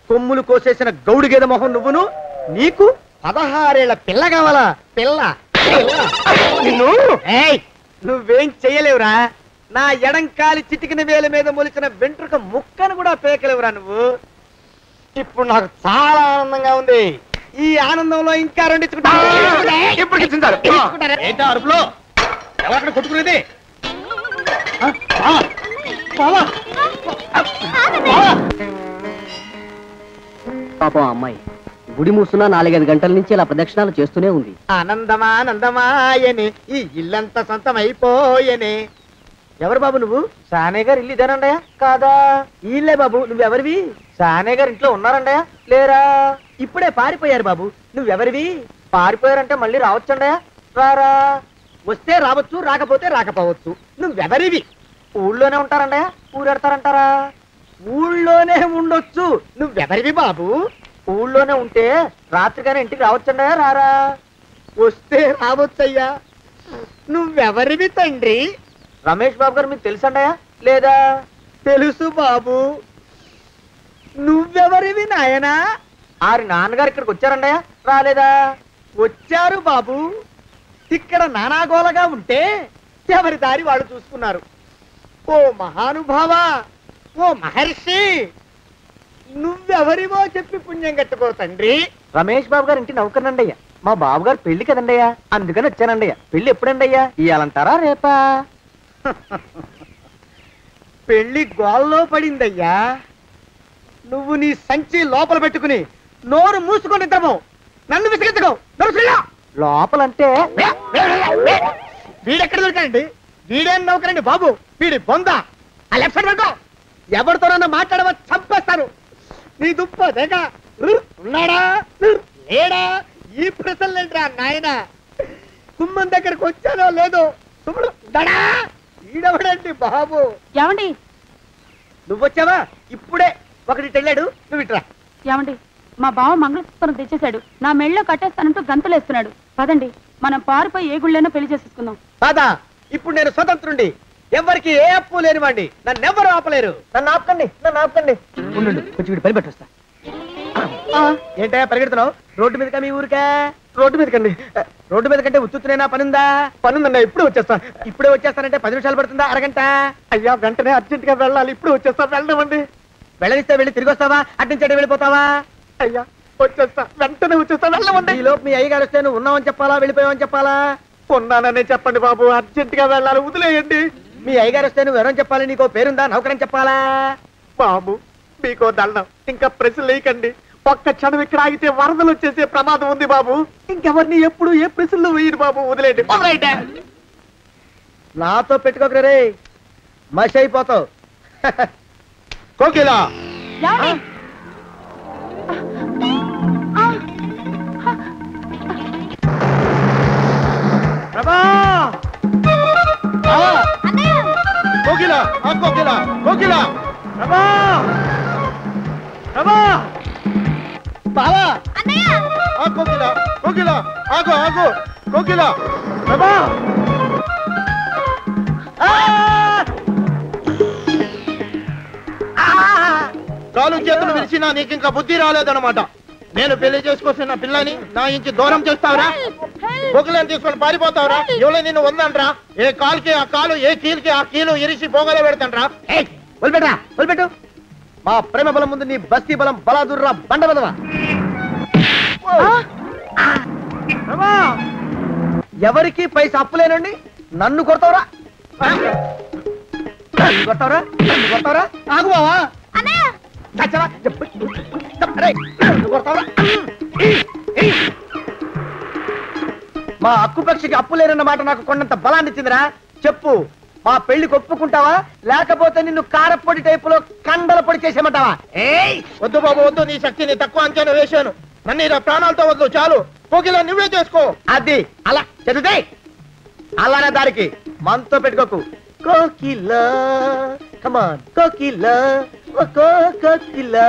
కొమ్ములు కోసేసిన గౌడు గేదె మొహం నువ్వును. నీకు 16 ఏళ్ల పిల్ల కావాలా? పిల్ల. నువ్వేం చెయ్యలేవురా. నా ఎడంకాలి చిటికిన వేల మీద మొలిచిన వెంట్రుక ముక్కను కూడా పేకలేవురా నువ్వు. ఇప్పుడు నాకు చాలా ఆనందంగా ఉంది. ఈ ఆనందంలో ఇంకా రెండించుకుంటా. ఏంటా అరుపులో? ఎవరక్కడ కొట్టుకునేది? పాపం అమ్మాయి గుడి మూసున్న 4-5 గంటల నుంచి ఇలా ప్రదక్షిణాలు చేస్తూనే ఉంది. ఆనందమానందమాయని ఈ ఇల్లంతా సొంతమైపోయని. ఎవరు బాబు నువ్వు? సానే గారు ఇల్లు ఇదేనండయా? కాదా? ఇల్లే బాబు. నువ్వెవరివి? సానే గారు ఇంట్లో ఉన్నారండయా? లేరా? ఇప్పుడే పారిపోయారు బాబు. నువ్వెవరివి? పారిపోయారంటే మళ్ళీ రావచ్చండయా? రారా. వస్తే రావచ్చు, రాకపోతే రాకపోవచ్చు. నువ్వెవరివి? ఊళ్ళోనే ఉంటారండయా? ఊరెడతారంటారా? ఊళ్ళోనే ఉండొచ్చు. నువ్వెవరివి బాబు? ఊళ్ళోనే ఉంటే రాత్రిగానే ఇంటికి రావచ్చండయా? రారా. వస్తే రావచ్చయ్యా. నువ్వెవరివి తండ్రి? రమేష్ బాబు గారు మీకు తెలుసండయా? లేదా? తెలుసు బాబు. నువ్వెవరివి నాయనా? ఆరి నాన్నగారు ఇక్కడికి వచ్చారండయా? రాలేదా? వచ్చారు బాబు. ఇక్కడ నానాగోలగా ఉంటే ఎవరి దారి వాళ్ళు చూసుకున్నారు. ఓ మహానుభావ, ఓ మహర్షి, నువ్వెవరివో చెప్పి పుణ్యం కట్టుకో తండ్రి. రమేష్ బాబు గారు ఇంటి నౌకర్నండయ్యా. మా బాబు గారు పెళ్లి కదండయ్యా, అందుకని వచ్చానండయ్యా. పెళ్లి ఎప్పుడండయ్యా? ఇయ్యాలంటారా రేపా? పెళ్లి గోల్లో పడిందయ్యా. నువ్వు నీ సంచి లోపల పెట్టుకుని నోరు మూసుకొని ఇద్దాము. నన్ను విసిగించుకో. లోపలంటే వీడెక్కడ దొరికాడండి? వీడేం నౌకరండి బాబు? వీడి బొంద. ఆ లెఫ్ట్ సైడ్ పెట్టుకో. ఎవరితోనన్నా మాట్లాడవా చంపేస్తాను. నీ దుప్ప దేగ ఉన్నాడా లేడా? ఈ ప్రశ్నలేంట్రా నాయన. కుమ్మం దగ్గరకు వచ్చానో లేదో సుమ్ముడు దడా. ఈడవడండి బాబు. ఏమండి? నువ్వొచ్చావా? ఇప్పుడే ఒకటి వెళ్ళాడు. నువ్వు ఇట్రా. ఏమండి? మా బావ మంగళసూత్రం తెచ్చేశాడు. నా మెళ్ళో కట్టేస్తానంటూ గంతులేస్తున్నాడు. పదండి, మనం పారిపోయి ఏ గుళ్ళైనా పెళ్లి చేసేసుకుందాం. కాదా? ఇప్పుడు నేను స్వతంత్రుండి. ఎవరికి ఏ అప్పు లేనివ్వండి. నన్ను ఎవరు ఆపలేరు. నన్ను ఆపకండి, నన్ను ఆపకండి. ఉండు, కొంచెం వీడి పని పెట్టొస్తా. ఏంటా పరిగెడుతున్నావు? రోడ్డు మీదకా మీ ఊరికా? రోడ్డు మీదకండి. రోడ్డు మీద కంటే ఉత్తునేనా? పనుందా? పనుందండి. ఇప్పుడే వచ్చేస్తా. ఇప్పుడే వచ్చేస్తానంటే 10 నిమిషాలు పడుతుందా? అరగంట? అయ్యా వెంటనే అర్జెంట్ గా వెళ్ళాలి. ఇప్పుడు వచ్చేస్తా. వెళ్ళమండి. వెళ్ళనిస్తే వెళ్ళి తిరిగి వస్తావా? అడ్డించే వెళ్ళిపోతావా? అయ్యా వచ్చేస్తా. వెంటనే వచ్చేస్తా. వెళ్ళమండి. ఈ లోపు మీ అయ్యగారు వస్తే నువ్వు ఉన్నావని చెప్పాలా, వెళ్ళిపోయావని చెప్పాలా? ఉన్నాననే చెప్పండి బాబు. అర్జెంట్ గా వెళ్ళాలి. వదిలేయండి. మీ అయ్యగారు వస్తే నువ్వు ఎవరని చెప్పాలి? నీకో పేరుందా? నౌకరని చెప్పాలా? బాబు మీకో దండం. ఇంకా ప్రశ్న లేకండి. ఒక్క క్షణం ఇక్కడ ఆగితే వరదలు వచ్చేసే ప్రమాదం ఉంది బాబు. ఇంకెవరిని ఎప్పుడు ఏ ప్రశ్నలు వేయరు బాబు. వదిలేయండి. నాతో పెట్టుకోకరే, మషి అయిపోతావు. కోకిలా కోకిలా కోకిలా కోకిలా బావా కోకిలా కోకిలా ఆగు ఆగు కోకిలా కాలు చేతులు విరిచినా నీకు ఇంకా బుద్ధి రాలేదన్నమాట. నేను పెళ్లి చేసుకొస్తున్న పిల్లని నా ఇంటి దూరం చేస్తావురా? బొగ్గులను తీసుకొని పారిపోతావురా? ఎవరో నిన్ను ఉందంట్రా? ఏ కాలుకి ఆ కాలు, ఏ కీలుకి ఆ కీలు ఇరిసి బొగలో పెడతాంట్రా? వదిలిపెట్టరా, వదిలిపెట్టు. మా ప్రేమ బలం ముందు నీ బస్తీ బలం బలాదుర్రా బండ బలవా. ఎవరికి పైసా అప్పులేనండి నన్ను కొడతావురా కొడతావురా ఆగు బావా మా అక్కుపక్షికి అప్పు లేనన్న మాట నాకు కొండంత బలాన్ని ఇచ్చిందిరా చెప్పు మా పెళ్లికి ఒప్పుకుంటావా లేకపోతే నిన్ను కారపొడి టైపులో కండల పొడి చేసేమంటావా వద్దు బాబు వద్దు, నీ శక్తిని తక్కువ అంచనా వేశాను. నన్ను ఇలా ప్రాణాలతో వద్దు, చాలు. కోకిలా నువ్వే చేసుకో. అది అలా చదివితే అలానే దారికి మనతో పెట్టుకోకు. కోకిలా కమాన్ కోకిలా కోకిలా